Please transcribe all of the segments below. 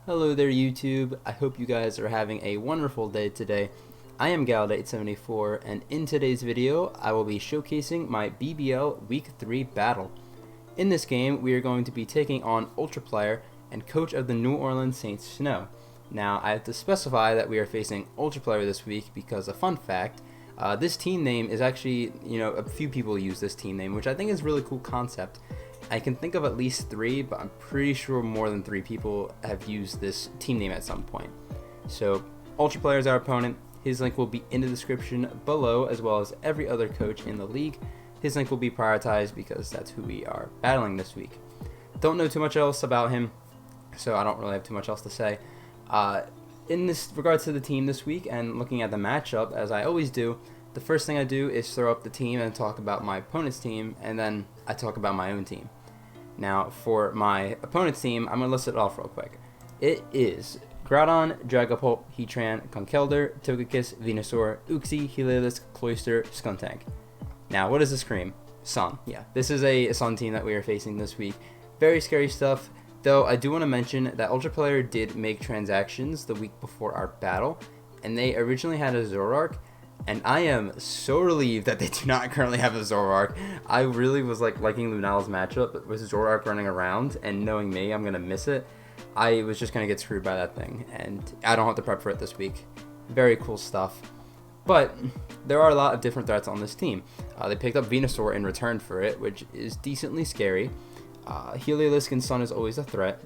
Hello there YouTube, I hope you guys are having a wonderful day today. I am S7W3 and in today's video I will be showcasing my BBL Week 3 battle. In this game we are going to be taking on Ultra Player and coach of the New Orleans Saints Snow. Now I have to specify that we are facing Ultra Player this week because a fun fact, this team name is actually, a few people use this team name, which I think is a really cool concept. I can think of at least 3, but I'm pretty sure more than 3 people have used this team name at some point. So, Ultra Player is our opponent. His link will be in the description below, as well as every other coach in the league. His link will be prioritized because that's who we are battling this week. Don't know too much else about him, so I don't really have too much else to say. In this regards to the team this week and looking at the matchup, as I always do, the first thing I do is throw up the team and talk about my opponent's team, and then I talk about my own team. Now, for my opponent's team, I'm going to list it off real quick. It is Groudon, Dragapult, Heatran, Conkeldurr, Togekiss, VENUSAUR, Uxie, Heliolisk, Cloyster, Skuntank. Now, what does this scream? Sun. Yeah, this is a Sun team that we are facing this week. Very scary stuff, though I do want to mention that Ultra Player did make transactions the week before our battle, and they originally had a Zoroark, and I am so relieved that they do not currently have a Zoroark. I really was liking Lunala's matchup with Zoroark running around, and knowing me, I'm going to miss it. I was just going to get screwed by that thing, and I don't have to prep for it this week. Very cool stuff. But there are a lot of different threats on this team. They picked up VENUSAUR in return for it, which is decently scary. Heliolisk and Sun is always a threat.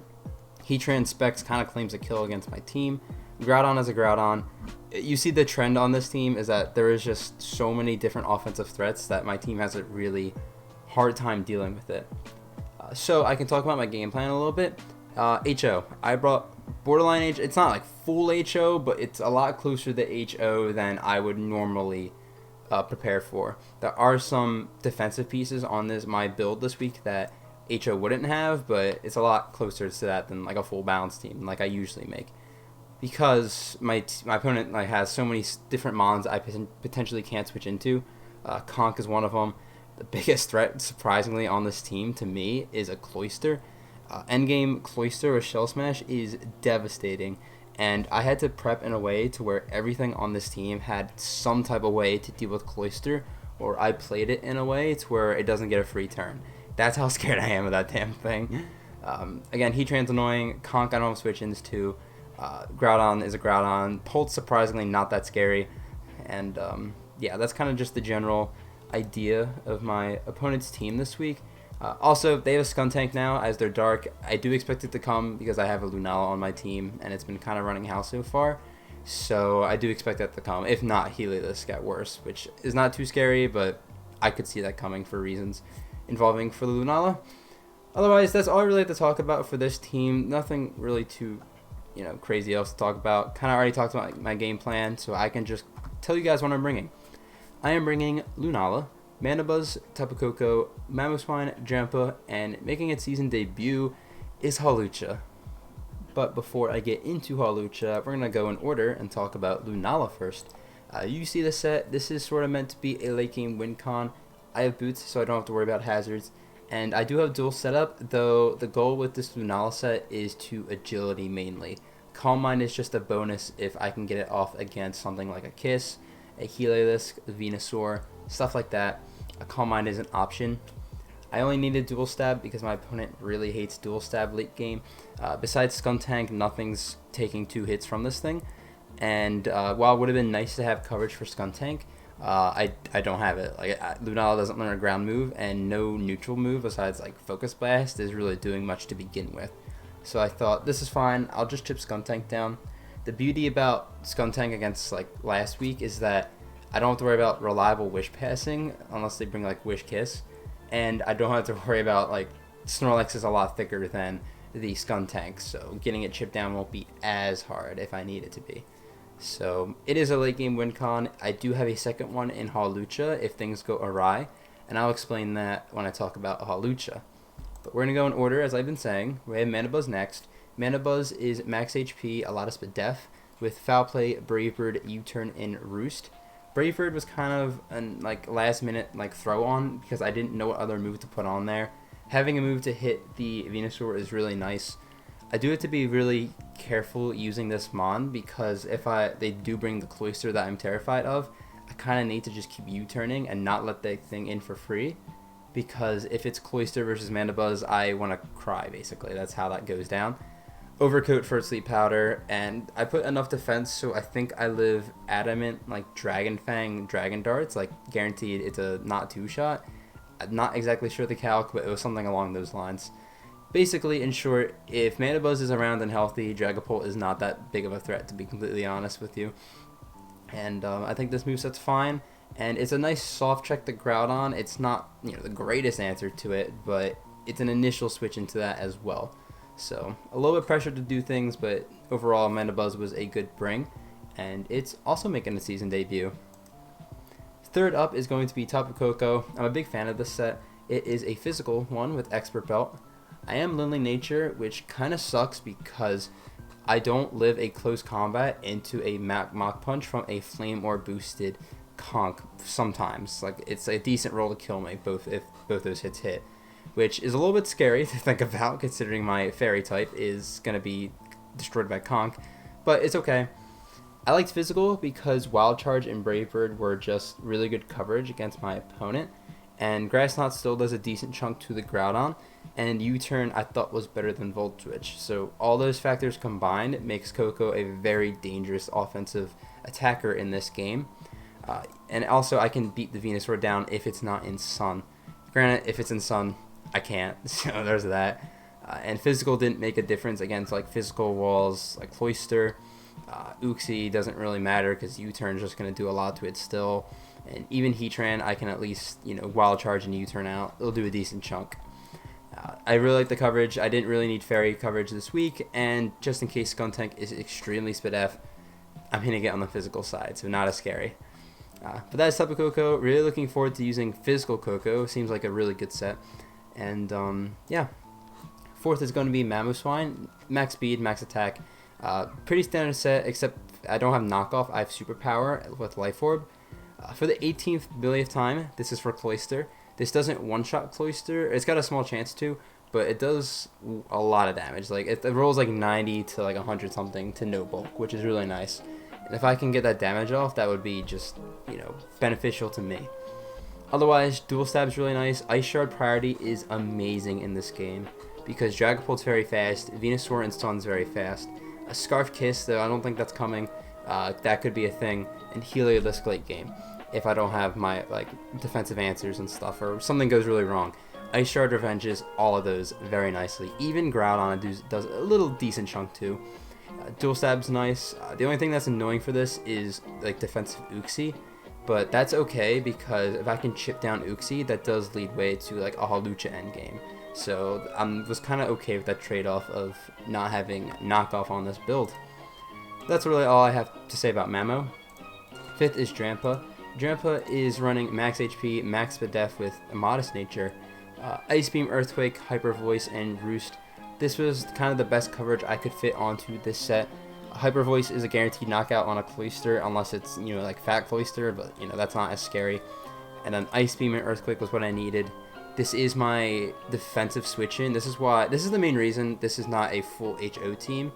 Heatran Specs kind of claims a kill against my team. Groudon is a Groudon. You see the trend on this team is that there is just so many different offensive threats that my team has a really hard time dealing with it. So I can talk about my game plan a little bit. HO. I brought borderline H. It's not like full HO, but it's a lot closer to HO than I would normally prepare for. There are some defensive pieces on my build this week that HO wouldn't have, but it's a lot closer to that than like a full balance team like I usually make. Because my opponent has so many different mons I potentially can't switch into. Conk is one of them. The biggest threat, surprisingly, on this team to me is a Cloyster. Endgame Cloyster or Shell Smash is devastating, and I had to prep in a way to where everything on this team had some type of way to deal with Cloyster, or I played it in a way to where it doesn't get a free turn. That's how scared I am of that damn thing. Again, Heatran's annoying. Conk I don't have switch ins to. Groudon is a Groudon. Pulse surprisingly not that scary, and yeah, that's kind of just the general idea of my opponent's team this week. Also, they have a Skuntank now as their Dark. I do expect it to come because I have a Lunala on my team, and it's been kind of running house so far, so I do expect that to come. If not, Heliolisk got worse, which is not too scary, but I could see that coming for reasons involving for the Lunala. Otherwise, that's all I really have to talk about for this team. Nothing really too crazy else to talk about. Kind of already talked about my game plan, so I can just tell you guys what I'm bringing. I am bringing Lunala, Manabuzz, Tapu Koko, Mamoswine, Drampa, and making its season debut is Hawlucha. But before I get into Hawlucha, we're going to go in order and talk about Lunala first. You see the set. This is sort of meant to be a late game win con. I have boots, so I don't have to worry about hazards. And I do have dual setup, though the goal with this Lunala set is to agility mainly. Calm Mind is just a bonus if I can get it off against something like a Kiss, a Heliolisk, a VENUSAUR, stuff like that. A Calm Mind is an option. I only needed dual stab because my opponent really hates dual stab late game. Besides Skuntank, nothing's taking 2 hits from this thing. And while it would have been nice to have coverage for Skuntank, I don't have it. Lunala doesn't learn a ground move, and no neutral move besides like Focus Blast is really doing much to begin with. So I thought this is fine. I'll just chip Skuntank down. The beauty about Skuntank against last week is that I don't have to worry about reliable Wish passing unless they bring Wish Kiss, and I don't have to worry about Snorlax is a lot thicker than the Skuntank, so getting it chipped down won't be as hard if I need it to be. So it is a late game win con. I do have a second one in Hawlucha if things go awry, and I'll explain that when I talk about Hawlucha. But we're going to go in order, as I've been saying. We have Manabuzz next. Manabuzz is max HP, a lot of speed def, with Foul Play, Brave Bird, U-Turn, and Roost. Brave Bird was kind of an last minute throw on because I didn't know what other move to put on there. Having a move to hit the VENUSAUR is really nice. I do have to be really careful using this mon, because if they do bring the Cloister that I'm terrified of, I kind of need to just keep U-turning and not let the thing in for free, because if it's Cloister versus Mana Buzz, I want to cry, basically. That's how that goes down. Overcoat for Sleep Powder, and I put enough defense, so I think I live Adamant, like Dragon Fang, Dragon Darts, like guaranteed it's a not 2-shot. I'm not exactly sure the calc, but it was something along those lines. Basically, in short, if Mana Buzz is around and healthy, Dragapult is not that big of a threat, to be completely honest with you. And I think this moveset's fine, and it's a nice soft check to Groudon. It's not, the greatest answer to it, but it's an initial switch into that as well. So a little bit pressure to do things, but overall Mana Buzz was a good bring, and it's also making a season debut. Third up is going to be Tapu Koko. I'm a big fan of this set. It is a physical one with Expert Belt. I am Lindley Nature, which kind of sucks because I don't live a close combat into a Mach Punch from a Flame or boosted Conk sometimes. Like, it's a decent roll to kill me if both those hits hit, which is a little bit scary to think about considering my Fairy type is going to be destroyed by Conk, but it's okay. I liked Physical because Wild Charge and Brave Bird were just really good coverage against my opponent, and Grass Knot still does a decent chunk to the Groudon, and U-Turn I thought was better than Volt Switch. So all those factors combined makes Koko a very dangerous offensive attacker in this game. And also I can beat the Venusaur down if it's not in Sun. Granted, if it's in Sun, I can't, so there's that. And Physical didn't make a difference against like physical walls like Cloister. Uxie doesn't really matter because U-Turn is just going to do a lot to it still. And even Heatran, I can at least, Wild Charge and U-Turn out. It'll do a decent chunk. I really like the coverage. I didn't really need Fairy coverage this week, and just in case Skuntank is extremely Spit F, I'm hitting it on the physical side, so not as scary. But that's Tapu Koko. Really looking forward to using Physical Koko. Seems like a really good set. And yeah. Fourth is going to be Mamoswine. Max speed, max attack. Pretty standard set, except I don't have knockoff. I have superpower with Life Orb. For the 18th millionth time, this is for Cloister. This doesn't one-shot Cloister. It's got a small chance to, but it does a lot of damage. Like it rolls like 90 to like 100 something to no bulk, which is really nice. And if I can get that damage off, that would be just, beneficial to me. Otherwise, Dual Stab's really nice. Ice Shard priority is amazing in this game because Dragapult's very fast, Venusaur and Sun's very fast. A Scarf Kiss, though, I don't think that's coming. That could be a thing. And Heliolisk late game if I don't have my defensive answers and stuff, or something goes really wrong. Ice Shard revenges all of those very nicely. Even Groudon does a little decent chunk too. Dual Stab's nice. The only thing that's annoying for this is defensive Uxie, but that's okay because if I can chip down Uxie, that does lead way to a Hawlucha endgame. So I was kind of okay with that trade-off of not having knockoff on this build. That's really all I have to say about Mamo. Fifth is Drampa. Drampa is running max HP, max Def with a modest nature, Ice Beam, Earthquake, Hyper Voice, and Roost. This was kind of the best coverage I could fit onto this set. Hyper Voice is a guaranteed knockout on a Cloister unless it's Fat Cloister, but that's not as scary. And then Ice Beam and Earthquake was what I needed. This is my defensive switch in. This is the main reason this is not a full HO team,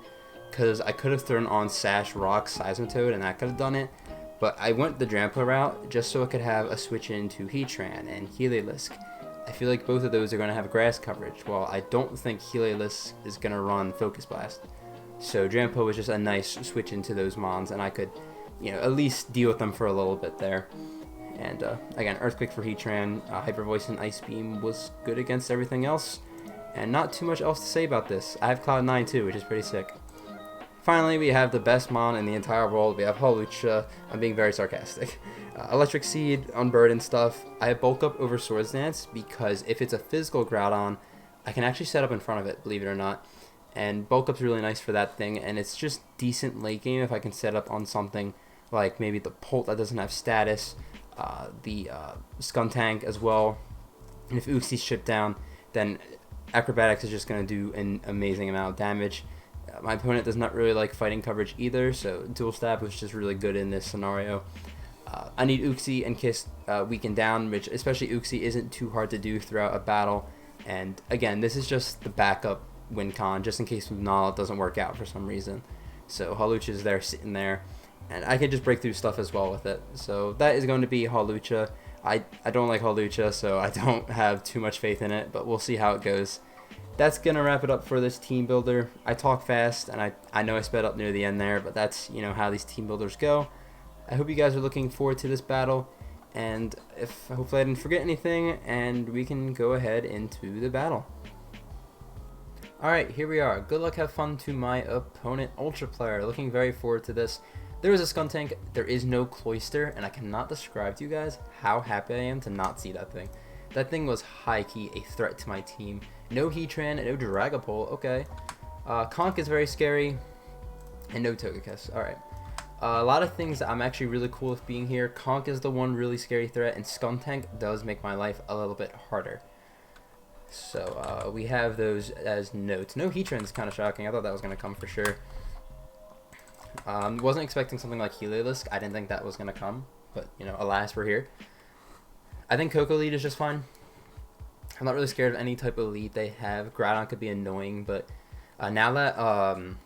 because I could have thrown on Sash, Rock, Seismitoad, and that could have done it. But I went the Drampa route just so I could have a switch into Heatran and Heliolisk. I feel like both of those are going to have grass coverage, while I don't think Heliolisk is going to run Focus Blast. So Drampa was just a nice switch into those mons, and I could, at least deal with them for a little bit there. And again, Earthquake for Heatran, Hyper Voice and Ice Beam was good against everything else. And not too much else to say about this. I have Cloud9 too, which is pretty sick. Finally, we have the best mon in the entire world. We have Hawlucha. I'm being very sarcastic. Electric Seed, Unburden stuff. I have Bulk Up over Swords Dance because if it's a physical Groudon, I can actually set up in front of it, believe it or not. And Bulk Up's really nice for that thing, and it's just decent late game if I can set up on something like maybe the Polt that doesn't have status, the Skuntank as well. And if Uxie's shipped down, then Acrobatics is just going to do an amazing amount of damage. My opponent does not really like fighting coverage either, so Dual Stab was just really good in this scenario. I need Uxie and Kiss weakened down, which especially Uxie isn't too hard to do throughout a battle. And again, this is just the backup win con, just in case Lunala doesn't work out for some reason. So Hawlucha's there sitting there, and I can just break through stuff as well with it. So that is going to be Hawlucha. I don't like Hawlucha, so I don't have too much faith in it, but we'll see how it goes. That's going to wrap it up for this team builder. I talk fast, and I know I sped up near the end there, but that's, you know, how these team builders go. I hope you guys are looking forward to this battle, and hopefully I didn't forget anything, and we can go ahead into the battle. Alright, here we are. Good luck, have fun to my opponent, Ultra Player. Looking very forward to this. There is a Skuntank, there is no Cloyster, and I cannot describe to you guys how happy I am to not see that thing. That thing was high-key a threat to my team. No Heatran, no Dragapult, okay. Conk is very scary, and no Togekiss, alright. A lot of things that I'm actually really cool with being here. Conk is the one really scary threat, and Skuntank does make my life a little bit harder. So we have those as notes. No Heatran is kind of shocking. I thought that was going to come for sure. Wasn't expecting something like Heliolisk. I didn't think that was going to come, but you know, alas, we're here. I think Coco lead is just fine. I'm not really scared of any type of lead they have. Groudon could be annoying, but now that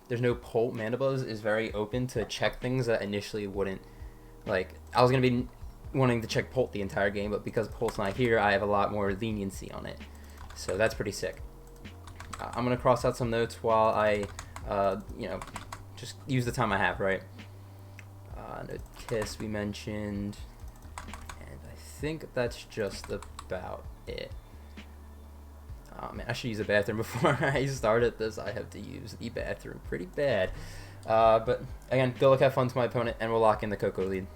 there's no Polt, Mandibuzz is very open to check things that initially wouldn't. Like, I was going to be wanting to check Polt the entire game, but because Polt's not here, I have a lot more leniency on it. So that's pretty sick. I'm going to cross out some notes while I, you know, just use the time I have, right? No Kiss we mentioned, and I think that's just about it. Oh man, I should use the bathroom before I started this. I have to use the bathroom pretty bad. But again, good luck, have fun to my opponent, and we'll lock in the Coco lead.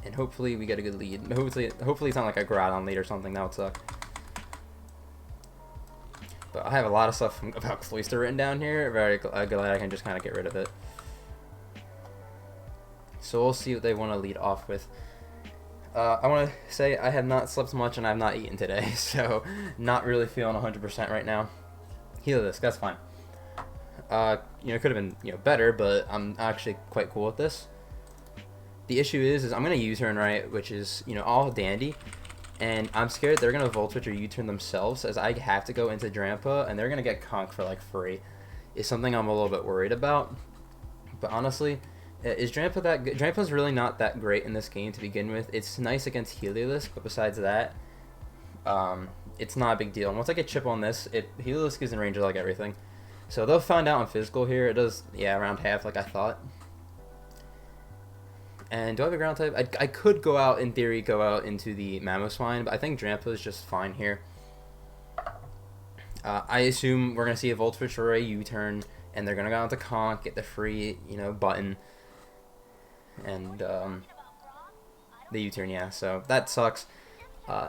And hopefully we get a good lead. Hopefully it's not like a Groudon lead or something. That would suck. But I have a lot of stuff about Cloyster written down here. Very glad I can just kind of get rid of it. So we'll see what they want to lead off with. I want to say I have not slept much and I have not eaten today, so not really feeling 100% right now. Heliolisk, that's fine. You know, it could have been, you know, better, but I'm actually quite cool with this. The issue is I'm going to U-turn, right, which is, you know, all dandy. And I'm scared they're going to Volt Switch or U-turn themselves, as I have to go into Drampa, and they're going to get Conk for, like, free. Is something I'm a little bit worried about. But honestly, is Drampa that good? Drampa's really not that great in this game to begin with. It's nice against Heliolisk, but besides that, it's not a big deal. And once I get Chip on this, Heliolisk is in range of, like, everything. So they'll find out on physical here. It does, yeah, around half, like I thought. And do I have a ground type? I could go out, in theory, go out into the Mamoswine, but I think Drampa is just fine here. I assume we're going to see a Volt Switch or a U-turn, and they're going to go out to Conk, get the free, you know, button. And the U-turn, yeah, so that sucks.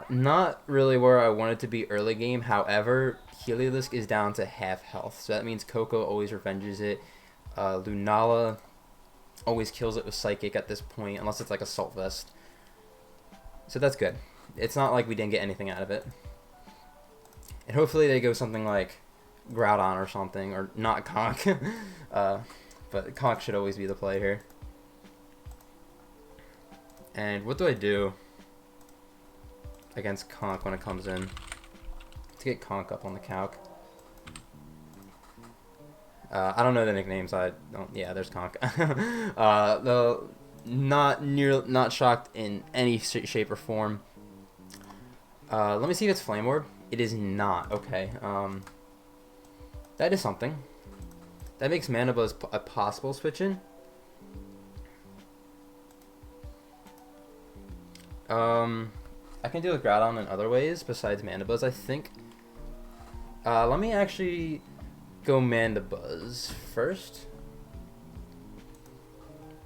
Not really where I wanted to be early game. However, Heliolisk is down to half health, so that means Coco always revenges it. Lunala always kills it with Psychic at this point, unless it's like Assault Vest. So that's good. It's not like we didn't get anything out of it. And hopefully they go something like Groudon or something, or not Conk. But Conk should always be the play here. And what do I do against Conk when it comes in? To get Conk up on the calc. I don't know the nicknames. I don't. Yeah, there's Conk. Though not shocked in any shape or form. Let me see if it's Flame Orb. It is not. Okay. That is something. That makes Mandibuzz a possible switch in. I can deal with Groudon in other ways besides Mandibuzz, I think. Let me actually go Mandibuzz first.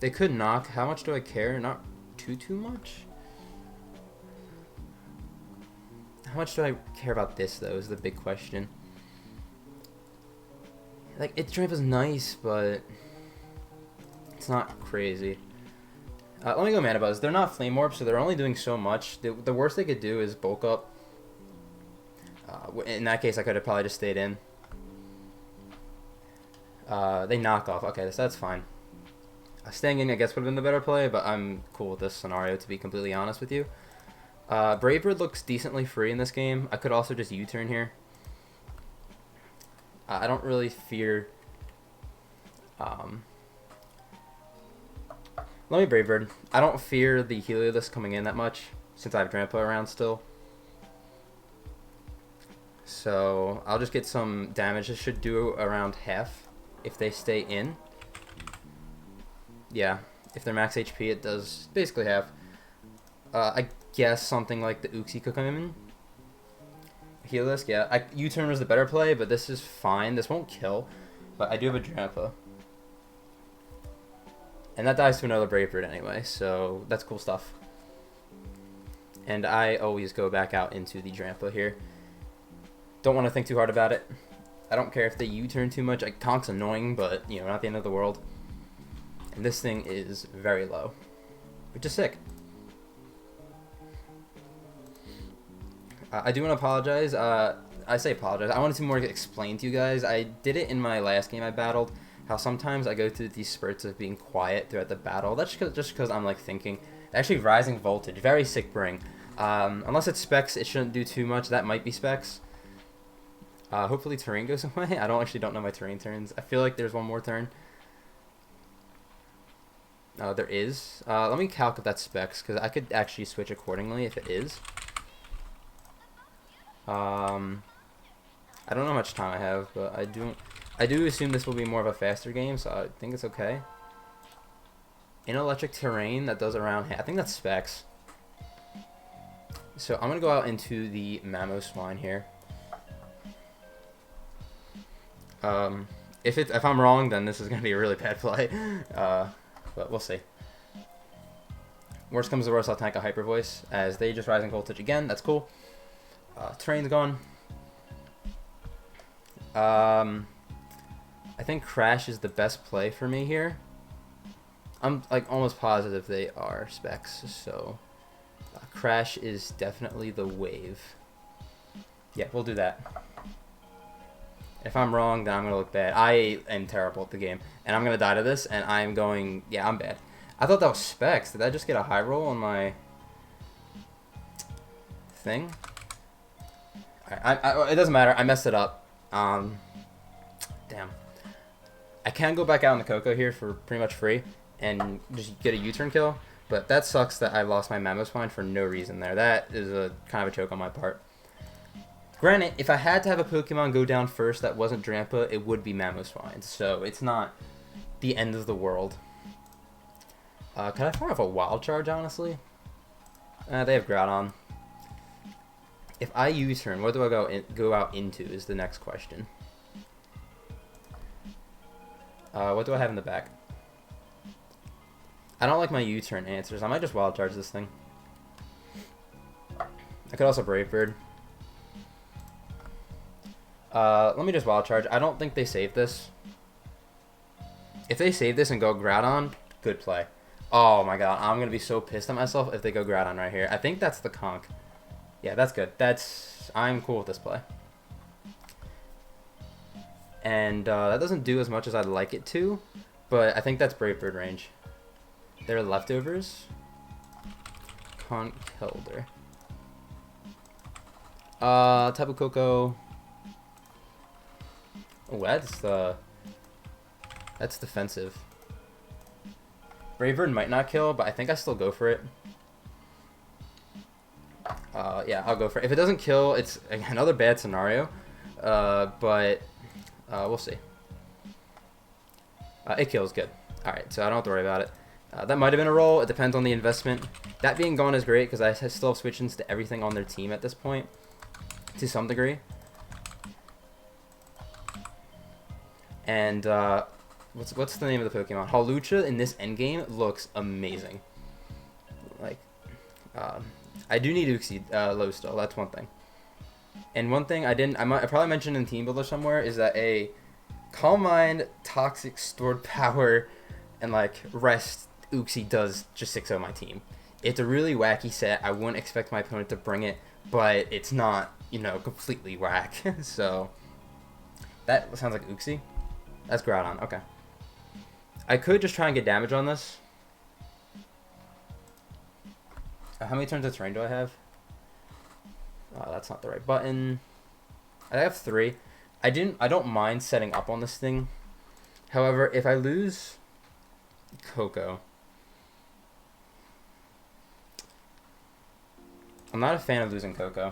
They could knock. How much do I care? Not too much. How much do I care about this, though, is the big question. Like, its Drampa's is nice, but it's not crazy. Let me go Mandibuzz. They're not Flame Orb, so they're only doing so much. The worst they could do is bulk up. In that case, I could have probably just stayed in. They knock off. Okay, so that's fine. Staying in, I guess, would have been the better play, but I'm cool with this scenario, to be completely honest with you. Brave Bird looks decently free in this game. I could also just U-turn here. I don't really fear... let me Brave Bird. I don't fear the Heliolisk coming in that much, since I have Drampa around still. So I'll just get some damage. This should do around half if they stay in. Yeah, if they're max HP, it does basically half. I guess something like the Uxie could come in. Heliolisk, yeah. U-turn was the better play, but this is fine. This won't kill, but I do have a Drampa. And that dies to another Brave Bird anyway, so that's cool stuff. And I always go back out into the Drampa here. Don't want to think too hard about it. I don't care if they U-turn too much. Conk's annoying, but, you know, not the end of the world. And this thing is very low, which is sick. I do want to apologize. I say apologize. I wanted to more explain to you guys. I did it in my last game I battled, how sometimes I go through these spurts of being quiet throughout the battle. That's just because I'm, like, thinking. Actually, Rising Voltage. Very sick bring. Unless it's Specs, it shouldn't do too much. That might be Specs. Hopefully terrain goes away. I don't know my terrain turns. I feel like there's one more turn. There is. Let me calc if that's Specs, because I could actually switch accordingly if it is. I don't know how much time I have, but I do assume this will be more of a faster game, so I think it's okay. In electric terrain, that does around half. I think that's Specs. So I'm gonna go out into the Mamoswine here. If I'm wrong, then this is gonna be a really bad play. But we'll see. Worst comes to worst, I'll tank a Hyper Voice as they just Rising Voltage again. That's cool. Terrain's gone. I think Crash is the best play for me here. I'm like almost positive they are Specs, so Crash is definitely the wave. Yeah, we'll do that. If I'm wrong, then I'm gonna look bad. I am terrible at the game, and I'm gonna die to this, and I'm going. Yeah, I'm bad. I thought that was Specs. Did I just get a high roll on my thing? It doesn't matter. I messed it up. Damn. I can go back out in the Coco here for pretty much free and just get a U-turn kill, but that sucks that I lost my Mamoswine for no reason there. That is a kind of a choke on my part. Granted, if I had to have a Pokemon go down first that wasn't Drampa, it would be Mamoswine, so it's not the end of the world. Can I fire off a Wild Charge, honestly? They have Groudon. If I U-turn, what do I go out into is the next question. What do I have in the back? I don't like my U-turn answers. I might just Wild Charge this thing. I could also Brave Bird. Let me just Wild Charge. I don't think they save this. If they save this and go Groudon, good play. Oh my god, I'm going to be so pissed at myself if they go Groudon right here. I think that's the Conk. Yeah, that's good. I'm cool with this play. And that doesn't do as much as I'd like it to, but I think that's Brave Bird range. They're leftovers. Conkeldurr. Tapu Koko. Oh, that's defensive. Brave Bird might not kill, but I think I still go for it. Yeah, I'll go for it. If it doesn't kill, it's another bad scenario, but we'll see. It kills, good. Alright, so I don't have to worry about it. That might have been a roll. It depends on the investment. That being gone is great because I still have switch-ins to everything on their team at this point, to some degree. And what's the name of the Pokemon? Hawlucha in this endgame looks amazing. Like, I do need Uxie low still. That's one thing. And one thing I probably mentioned in Teambuilder somewhere is that a Calm Mind, Toxic, Stored Power, and like Rest Uxie does just 6-0 my team. It's a really wacky set. I wouldn't expect my opponent to bring it, but it's not, you know, completely whack. So that sounds like Uxie. That's Groudon. Okay. I could just try and get damage on this. How many turns of terrain do I have? That's not the right button. I have 3. I don't mind setting up on this thing. However, if I lose Coco, I'm not a fan of losing Coco.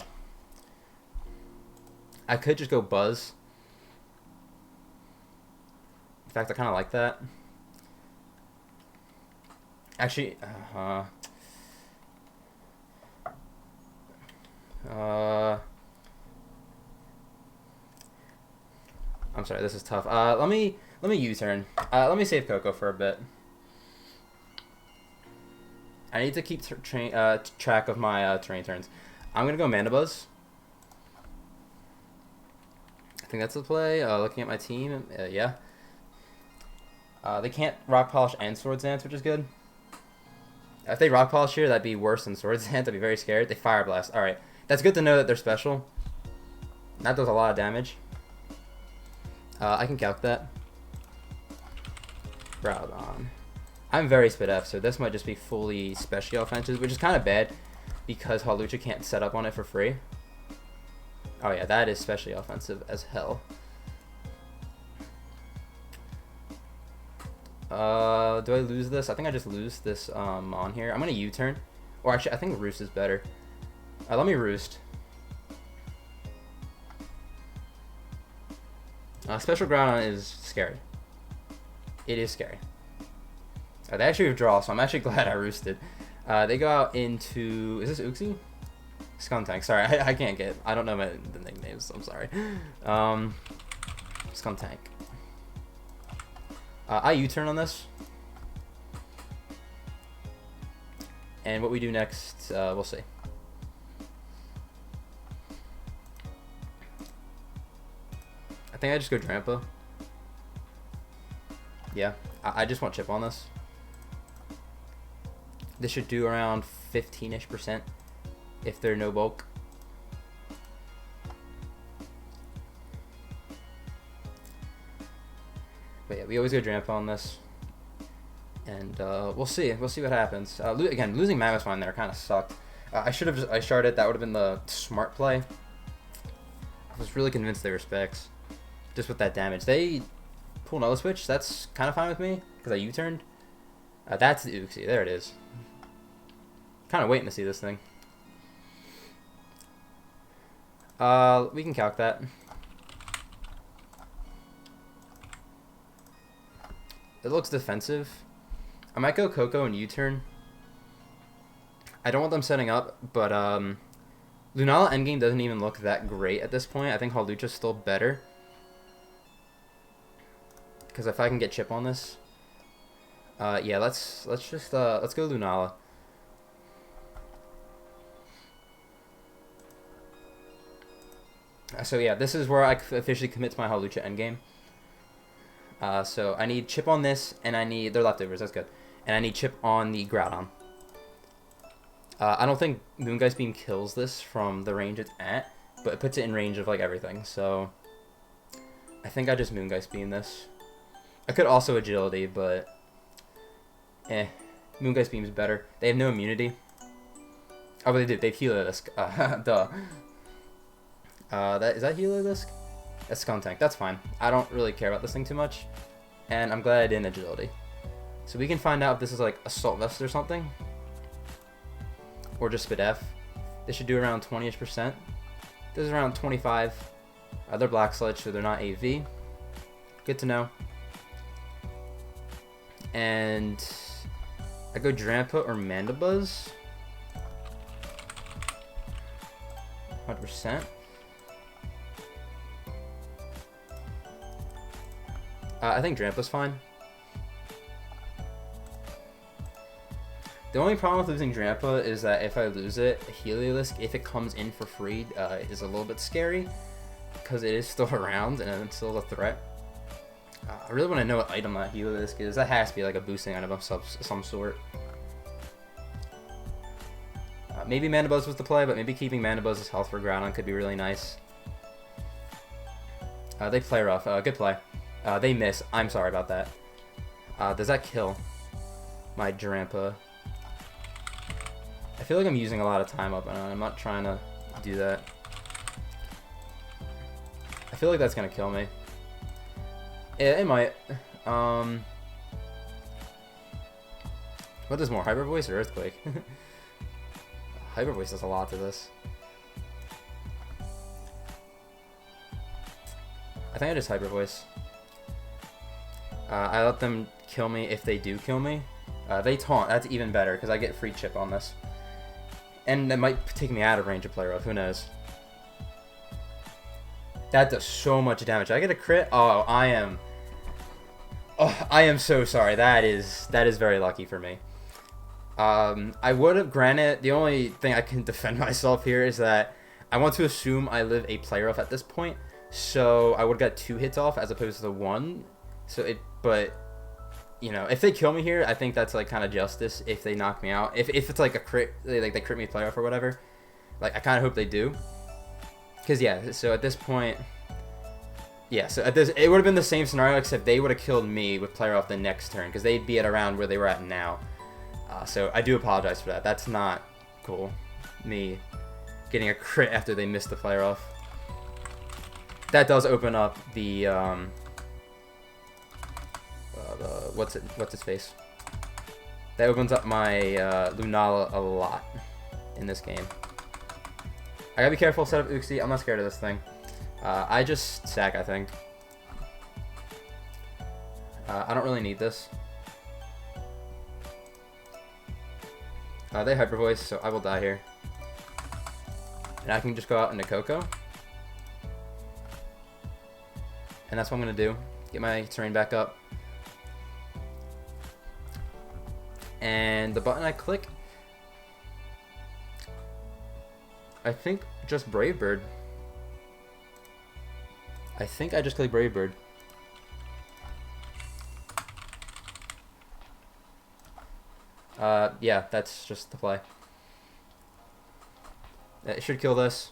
I could just go Buzz. In fact, I kind of like that. Actually, I'm sorry, this is tough. Let me U-turn. Let me save Coco for a bit. I need to keep track of my terrain turns. I'm gonna go Mana Buzz. I think that's the play. Looking at my team, yeah. They can't Rock Polish and Swords Dance, which is good. If they Rock Polish here, that'd be worse than Swords Dance. I'd be very scared. They Fire Blast. All right, that's good to know that they're special. That does a lot of damage. I can calc that. Groudon. I'm very Spit F, so this might just be fully special offenses, which is kind of bad because Hawlucha can't set up on it for free. Oh yeah, that is specially offensive as hell. Do I lose this? I think I just lose this on here. I'm gonna U-turn. Or actually, I think Roost is better. Let me Roost. Special Groudon is scary. It is scary. They actually withdraw, so I'm actually glad I Roosted. They go out into... Is this Uxie? Skuntank. Sorry, I can't get... I don't know the nicknames, so I'm sorry. Skuntank. I U-turn on this. And what we do next, we'll see. I think I just go Drampa. Yeah, I just want chip on this. This should do around 15-ish% if they're no bulk. But yeah, we always go Drampa on this. And we'll see. We'll see what happens. Again, losing Mammoth Mine there kind of sucked. I should have just Ice Sharded. That would have been the smart play. I was really convinced they were specs. Just with that damage. They pull Null Switch. That's kind of fine with me because I U-turned. That's the Uxie. There it is. Kind of waiting to see this thing. We can calc that. It looks defensive. I might go Coco and U-turn. I don't want them setting up, but Lunala endgame doesn't even look that great at this point. I think Hawlucha's still better. Because if I can get chip on this, yeah, let's go Lunala. So yeah, this is where I officially commit to my Hawlucha endgame. So I need chip on this, and I need... They're leftovers, that's good. And I need chip on the Groudon. I don't think Moongeist Beam kills this from the range it's at, but it puts it in range of like everything, so... I think I just Moongeist Beam this. I could also Agility, but... Moongeist Beam's better. They have no immunity. Oh, but they do. They have Heliolisk. Duh. Is that Heliolisk? That's Skuntank. That's fine. I don't really care about this thing too much. And I'm glad I didn't Agility. So we can find out if this is like Assault Vest or something. Or just Spit F. This should do around 20-ish%. This is around 25. They're Black Sludge, so they're not AV. Good to know. And I go Drampa or Mandibuzz. 100%. I think Drampa's fine. The only problem with losing Drampa is that if I lose it, Heliolisk, if it comes in for free, is a little bit scary because it is still around and it's still a threat. I really want to know what item that Heliolisk is. That has to be like a boosting item of some sort. Maybe Mandibuzz was the play, but maybe keeping Mandibuzz's health for Groudon could be really nice. They play rough. Good play. They miss. I'm sorry about that. Does that kill my Drampa? I feel like I'm using a lot of time up, and I'm not trying to do that. I feel like that's gonna kill me. It might. What does more, Hyper Voice or Earthquake? Hyper Voice does a lot to this. I think I just Hyper Voice. I let them kill me if they do kill me. They taunt. That's even better because I get free chip on this. And that might take me out of range of Play Rough. Who knows? That does so much damage. I get a crit. Oh, I am so sorry. That is very lucky for me. I would have granted. The only thing I can defend myself here is that I want to assume I live a Play Rough at this point. So I would have got 2 hits off as opposed to the 1. But you know, if they kill me here, I think that's like kind of justice. If they knock me out, if it's like a crit, they crit me Play Rough or whatever. Like I kind of hope they do. Cause yeah, so at this point, yeah, so at this, it would have been the same scenario except they would have killed me with Play Rough the next turn because they'd be at around where they were at now. So I do apologize for that. That's not cool. Me getting a crit after they missed the Play Rough. That does open up the what's its face? That opens up my Lunala a lot in this game. I gotta be careful. Set up Uxie. I'm not scared of this thing. I just sack. I think. I don't really need this. They Hyper Voice, so I will die here. And I can just go out into Coco. And that's what I'm going to do. Get my terrain back up. And the button I click, I think just Brave Bird. I think I just click Brave Bird. Yeah, that's just the play. It should kill this.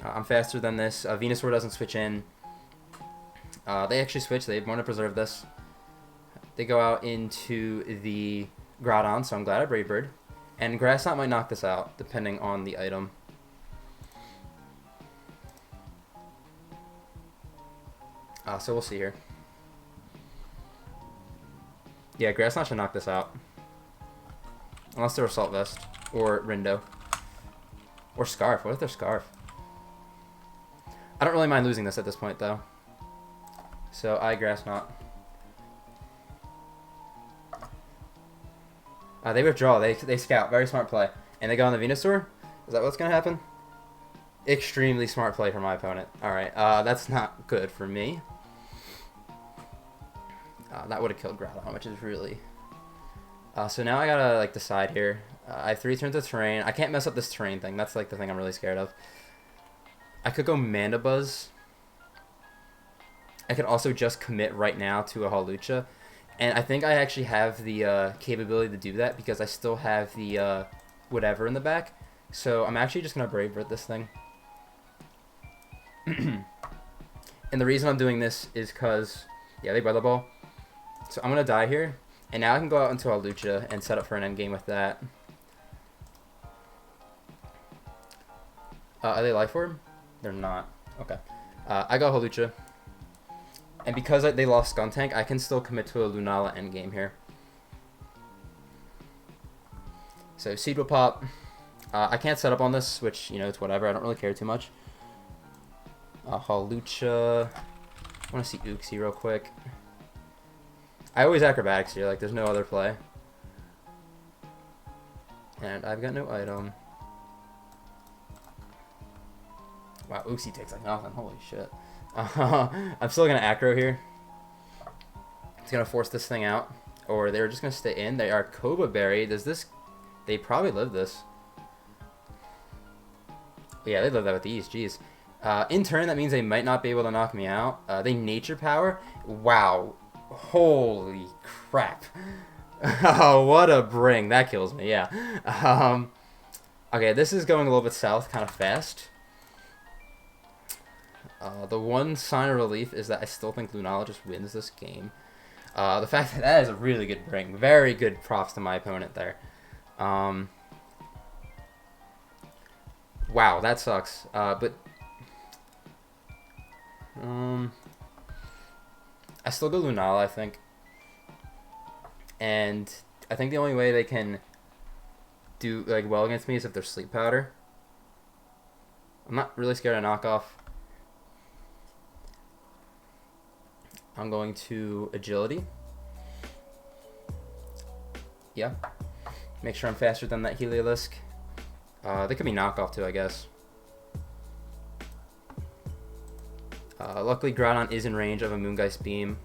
I'm faster than this. VENUSAUR doesn't switch in. They actually switch. They want to preserve this. They go out into the Groudon, so I'm glad I Brave Bird. And Grass Knot might knock this out, depending on the item. So we'll see here. Yeah, Grass Knot should knock this out. Unless they're Assault Vest. Or Rindo. Or Scarf. What if they're Scarf? I don't really mind losing this at this point, though. So I Grass Knot. They withdraw. They scout. Very smart play. And they go on the VENUSAUR? Is that what's going to happen? Extremely smart play from my opponent. Alright, that's not good for me. That would have killed Groudon, which is really... so now I gotta like decide here. I have 3 turns of terrain. I can't mess up this terrain thing. That's like the thing I'm really scared of. I could go Mandibuzz. I could also just commit right now to a Hawlucha. And I think I actually have the capability to do that because I still have the whatever in the back. So I'm actually just going to Brave Bird this thing. And the reason I'm doing this is because, yeah, they Weather Ball. So I'm going to die here. And now I can go out into Hawlucha and set up for an endgame with that. Are they Life Orb? They're not. Okay. I got Hawlucha. And because they lost Skuntank, I can still commit to a Lunala endgame here. So Seed will pop. I can't set up on this, which, you know, it's whatever. I don't really care too much. Hawlucha. I want to see Uxie real quick. I always Acrobatics here. Like, there's no other play. And I've got no item. Wow, Uxie takes like nothing. Holy shit. I'm still going to Acro here. It's going to force this thing out. Or they're just going to stay in. They are Koba Berry. Does this... They probably live this. Yeah, they live that with ease. Jeez. In turn, that means they might not be able to knock me out. They Nature Power. Wow. Holy crap. Oh, what a bring. That kills me, yeah. Okay, this is going a little bit south kind of fast. The one sign of relief is that I still think Lunala just wins this game. The fact that that is a really good bring. Very good props to my opponent there. Wow, that sucks. But I still go Lunala, I think. And I think the only way they can do like well against me is if they're Sleep Powder. I'm not really scared of knockoff. I'm going to Agility. Yeah. Make sure I'm faster than that Heliolisk. They could be knockoff too, I guess. Luckily, Groudon is in range of a Moongeist Beam.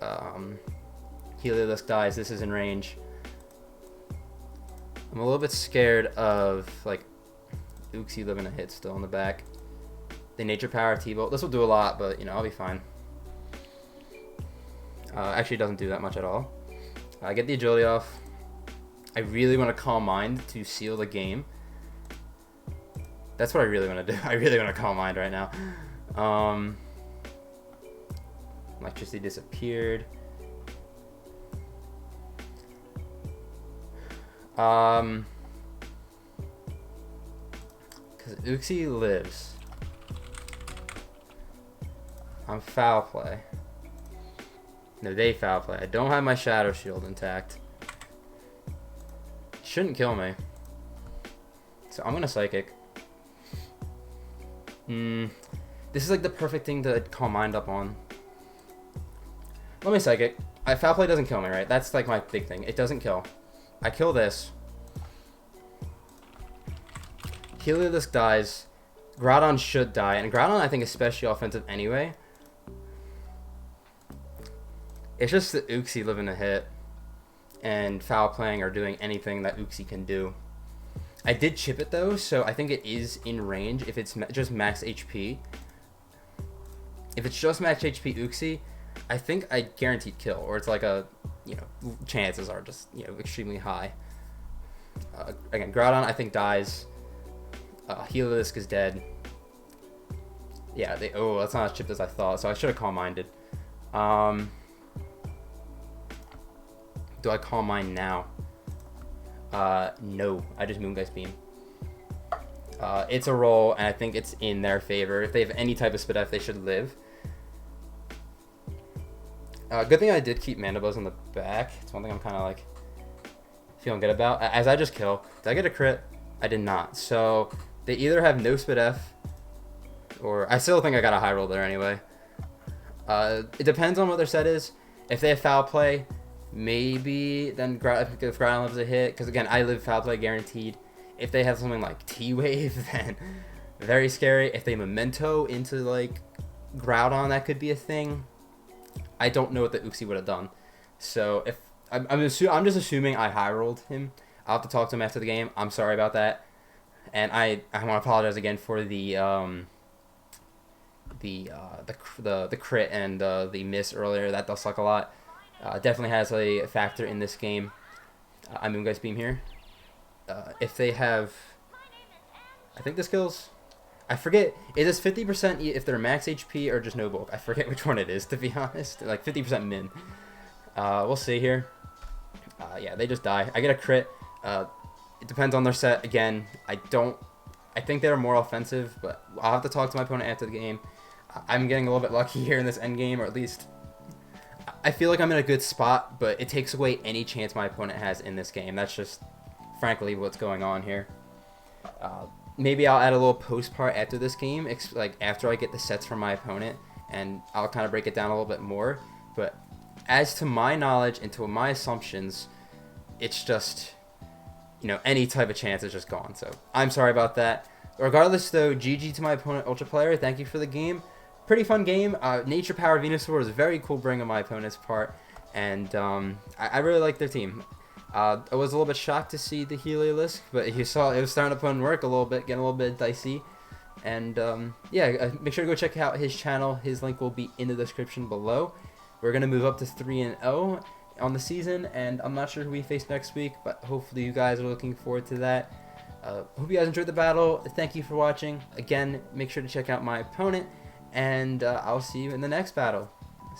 Heliolisk dies. This is in range. I'm a little bit scared of like Uxie living a hit still in the back. The Nature Power T-Bolt. This will do a lot, but you know I'll be fine. Actually, it doesn't do that much at all. I get the Agility off. I really want to Calm Mind to seal the game. That's what I really want to do. I really want to Calm Mind right now. Electricity disappeared. Because Uxie lives. I'm Foul Play. No, they Foul Play. I don't have my Shadow Shield intact. Shouldn't kill me. So I'm gonna Psychic. This is like the perfect thing to Calm Mind up on. Let me Psychic. Foul Play doesn't kill me, right? That's like my big thing. It doesn't kill. I kill this. Heliolisk dies. Groudon should die. And Groudon, I think, is especially offensive anyway. It's just that Uxie living a hit. And Foul Playing or doing anything that Uxie can do. I did chip it though, so I think it is in range if it's just max HP. If it's just max HP Uxie, I think I guaranteed kill, or it's like a, you know, chances are just, you know, extremely high. Again, Groudon I think dies. Heliolisk is dead. Yeah, oh, that's not as chipped as I thought, so I should have Calm Minded. Do I Calm Mind now? No, I just Moongeist Beam. It's a roll, and I think it's in their favor. If they have any type of Spit F, they should live. Good thing I did keep Mana Buzz in the back. It's one thing I'm kind of like feeling good about. As I just kill, did I get a crit? I did not. So they either have no Spit F, or I still think I got a high roll there anyway. It depends on what their set is. If they have Foul Play, maybe then if Groudon lives a hit, because again I live Foul Play guaranteed. If they have something like T-Wave, then very scary. If they Memento into like Groudon, that could be a thing. I don't know what the Uxie would have done. So if I'm just assuming I high rolled him. I'll have to talk to him after the game. I'm sorry about that, and I want to apologize again for the crit and the miss earlier. That does suck a lot. Definitely has a factor in this game. I'm Moongeist Beam here. If they have, I think this kills. I forget. It is 50% if they're max HP or just no bulk. I forget which one it is, to be honest. Like 50% min. We'll see here. Yeah, they just die. I get a crit. It depends on their set. Again, I think they're more offensive, but I'll have to talk to my opponent after the game. I'm getting a little bit lucky here in this end game, or at least I feel like I'm in a good spot, but it takes away any chance my opponent has in this game. That's just, frankly, what's going on here. Maybe I'll add a little post part after this game, like after I get the sets from my opponent, and I'll kind of break it down a little bit more. But as to my knowledge and to my assumptions, it's just, you know, any type of chance is just gone. So I'm sorry about that. Regardless, though, GG to my opponent, Ultra Player. Thank you for the game. Pretty fun game. Nature Power VENUSAUR was a very cool bring on my opponent's part, and I really like their team. I was a little bit shocked to see the Heliolisk, but you saw it was starting to put in work a little bit, getting a little bit dicey. And yeah, make sure to go check out his channel. His link will be in the description below. We're going to move up to 3-0 on the season, and I'm not sure who we face next week, but hopefully you guys are looking forward to that. Hope you guys enjoyed the battle. Thank you for watching. Again, make sure to check out my opponent, and I'll see you in the next battle.